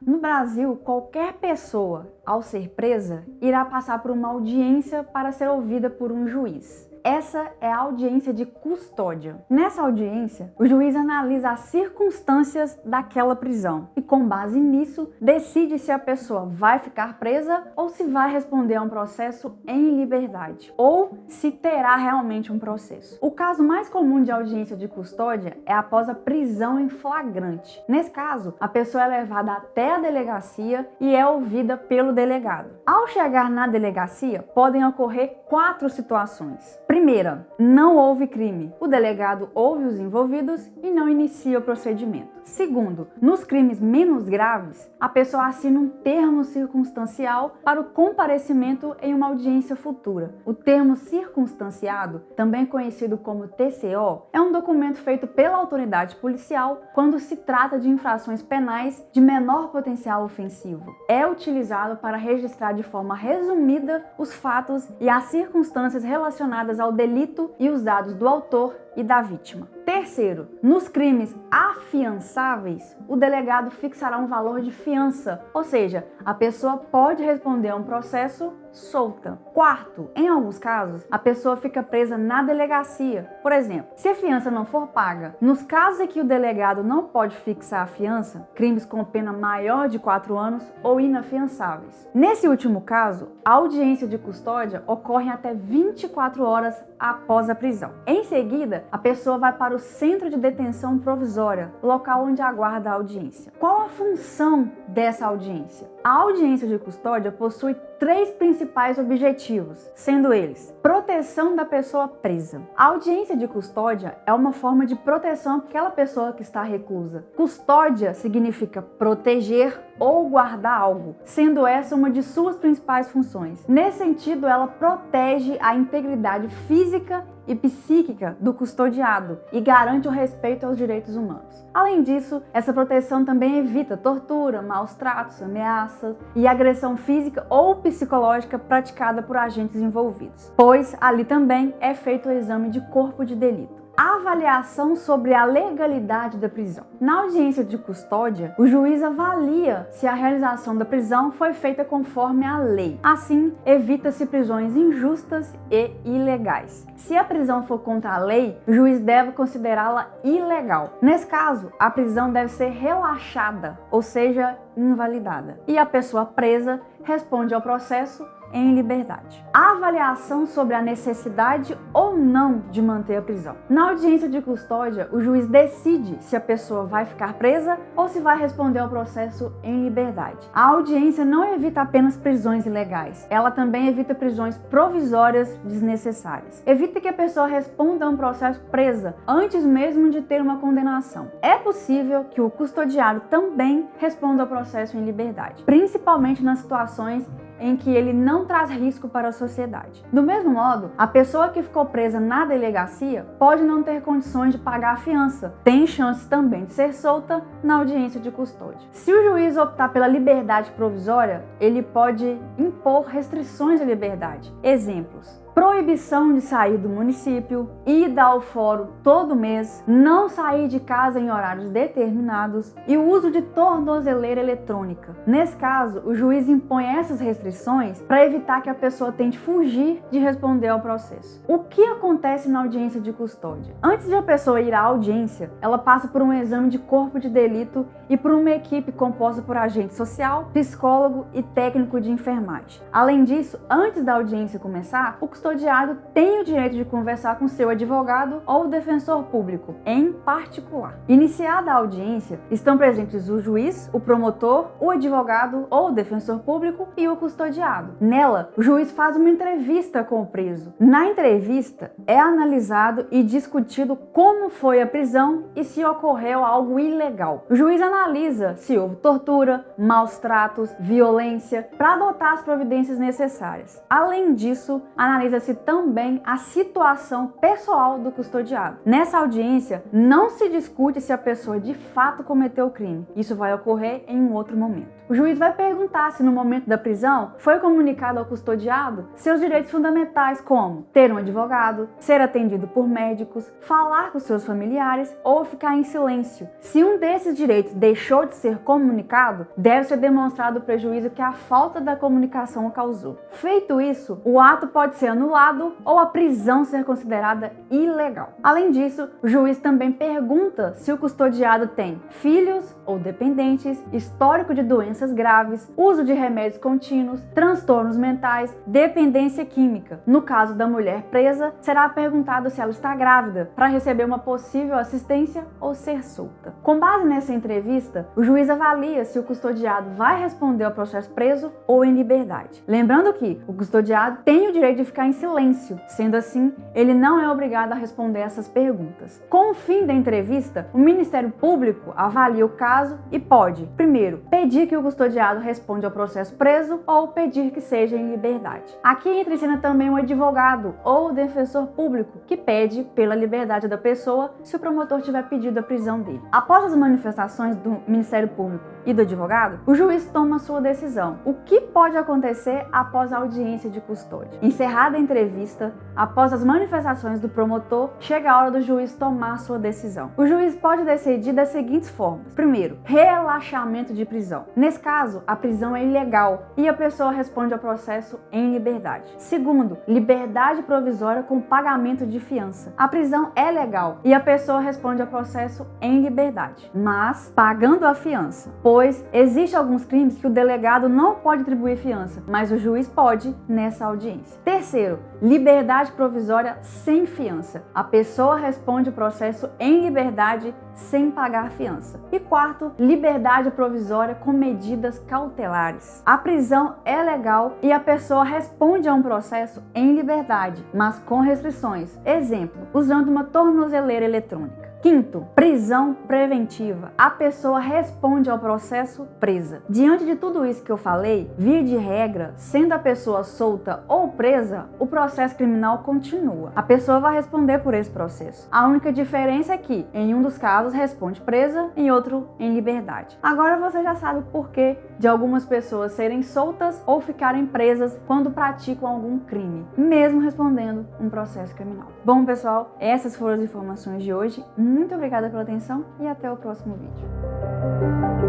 No Brasil, qualquer pessoa, ao ser presa, irá passar por uma audiência para ser ouvida por um juiz. Essa é a audiência de custódia. Nessa audiência, o juiz analisa as circunstâncias daquela prisão e, com base nisso, decide se a pessoa vai ficar presa ou se vai responder a um processo em liberdade, ou se terá realmente um processo. O caso mais comum de audiência de custódia é após a prisão em flagrante. Nesse caso, a pessoa é levada até a delegacia e é ouvida pelo delegado. Ao chegar na delegacia, podem ocorrer 4 situações. Primeira, não houve crime. O delegado ouve os envolvidos e não inicia o procedimento. Segundo, nos crimes menos graves, a pessoa assina um termo circunstancial para o comparecimento em uma audiência futura. O termo circunstanciado, também conhecido como TCO, é um documento feito pela autoridade policial quando se trata de infrações penais de menor potencial ofensivo. É utilizado para registrar de forma resumida os fatos e as circunstâncias relacionadas ao delito e os dados do autor e da vítima. Terceiro, nos crimes afiançáveis, o delegado fixará um valor de fiança, ou seja, a pessoa pode responder a um processo solta. Quarto, em alguns casos, a pessoa fica presa na delegacia. Por exemplo, se a fiança não for paga, nos casos em que o delegado não pode fixar a fiança, crimes com pena maior de 4 anos ou inafiançáveis. Nesse último caso, a audiência de custódia ocorre até 24 horas após a prisão. Em seguida, a pessoa vai para o centro de detenção provisória, local onde aguarda a audiência. Qual a função dessa audiência? A audiência de custódia possui 3 principais objetivos, sendo eles: proteção da pessoa presa. A audiência de custódia é uma forma de proteção àquela pessoa que está reclusa. Custódia significa proteger ou guardar algo, sendo essa uma de suas principais funções. Nesse sentido, ela protege a integridade física e psíquica do custodiado e garante o respeito aos direitos humanos. Além disso, essa proteção também evita tortura, maus tratos, ameaças e agressão física ou psicológica praticada por agentes envolvidos, pois ali também é feito o exame de corpo de delito. Avaliação sobre a legalidade da prisão. Na audiência de custódia, o juiz avalia se a realização da prisão foi feita conforme a lei. Assim, evita-se prisões injustas e ilegais. Se a prisão for contra a lei, o juiz deve considerá-la ilegal. Nesse caso, a prisão deve ser relaxada, ou seja, invalidada. E a pessoa presa responde ao processo em liberdade. A avaliação sobre a necessidade ou não de manter a prisão. Na audiência de custódia, o juiz decide se a pessoa vai ficar presa ou se vai responder ao processo em liberdade. A audiência não evita apenas prisões ilegais, ela também evita prisões provisórias desnecessárias. Evita que a pessoa responda a um processo presa antes mesmo de ter uma condenação. É possível que o custodiado também responda ao processo em liberdade, principalmente nas situações em que ele não traz risco para a sociedade. Do mesmo modo, a pessoa que ficou presa na delegacia pode não ter condições de pagar a fiança, tem chances também de ser solta na audiência de custódia. Se o juiz optar pela liberdade provisória, ele pode impor restrições à liberdade. Exemplos: proibição de sair do município, ida ao fórum todo mês, não sair de casa em horários determinados e o uso de tornozeleira eletrônica. Nesse caso, o juiz impõe essas restrições para evitar que a pessoa tente fugir de responder ao processo. O que acontece na audiência de custódia? Antes de a pessoa ir à audiência, ela passa por um exame de corpo de delito e por uma equipe composta por agente social, psicólogo e técnico de enfermagem. Além disso, antes da audiência começar, o custodiado tem o direito de conversar com seu advogado ou defensor público, em particular. Iniciada a audiência, estão presentes o juiz, o promotor, o advogado ou defensor público e o custodiado. Nela, o juiz faz uma entrevista com o preso. Na entrevista, é analisado e discutido como foi a prisão e se ocorreu algo ilegal. O juiz analisa se houve tortura, maus tratos, violência, para adotar as providências necessárias. Além disso, analisa analisa-se também a situação pessoal do custodiado. Nessa audiência, não se discute se a pessoa de fato cometeu o crime. Isso vai ocorrer em um outro momento. O juiz vai perguntar se no momento da prisão foi comunicado ao custodiado seus direitos fundamentais, como ter um advogado, ser atendido por médicos, falar com seus familiares ou ficar em silêncio. Se um desses direitos deixou de ser comunicado, deve ser demonstrado o prejuízo que a falta da comunicação causou. Feito isso, o ato pode ser anulado ou a prisão ser considerada ilegal. Além disso, o juiz também pergunta se o custodiado tem filhos ou dependentes, histórico de doenças graves, uso de remédios contínuos, transtornos mentais, dependência química. No caso da mulher presa, será perguntado se ela está grávida para receber uma possível assistência ou ser solta. Com base nessa entrevista, o juiz avalia se o custodiado vai responder ao processo preso ou em liberdade. Lembrando que o custodiado tem o direito de ficar em silêncio, sendo assim, ele não é obrigado a responder essas perguntas. Com o fim da entrevista, o Ministério Público avalia o caso e pode, primeiro, pedir que o custodiado responda ao processo preso ou pedir que seja em liberdade. Aqui entra em cena também um advogado ou defensor público que pede pela liberdade da pessoa se o promotor tiver pedido a prisão dele. Após as manifestações do Ministério Público e do advogado, o juiz toma sua decisão. O que pode acontecer após a audiência de custódia? Encerrada a entrevista, após as manifestações do promotor, chega a hora do juiz tomar sua decisão. O juiz pode decidir das seguintes formas. Primeiro, relaxamento de prisão. Nesse caso, a prisão é ilegal e a pessoa responde ao processo em liberdade. Segundo, liberdade provisória com pagamento de fiança. A prisão é legal e a pessoa responde ao processo em liberdade, mas pagando a fiança, pois existem alguns crimes que o delegado não pode atribuir fiança, mas o juiz pode nessa audiência. Terceiro, liberdade provisória sem fiança. A pessoa responde o processo em liberdade sem pagar fiança. E quarto, liberdade provisória com medidas cautelares. A prisão é legal e a pessoa responde a um processo em liberdade, mas com restrições. Exemplo, usando uma tornozeleira eletrônica. Quinto, prisão preventiva. A pessoa responde ao processo presa. Diante de tudo isso que eu falei, via de regra, sendo a pessoa solta ou presa, o processo criminal continua. A pessoa vai responder por esse processo. A única diferença é que, em um dos casos, responde presa, em outro, em liberdade. Agora você já sabe o porquê de algumas pessoas serem soltas ou ficarem presas quando praticam algum crime, mesmo respondendo um processo criminal. Bom, pessoal, essas foram as informações de hoje. Muito obrigada pela atenção e até o próximo vídeo.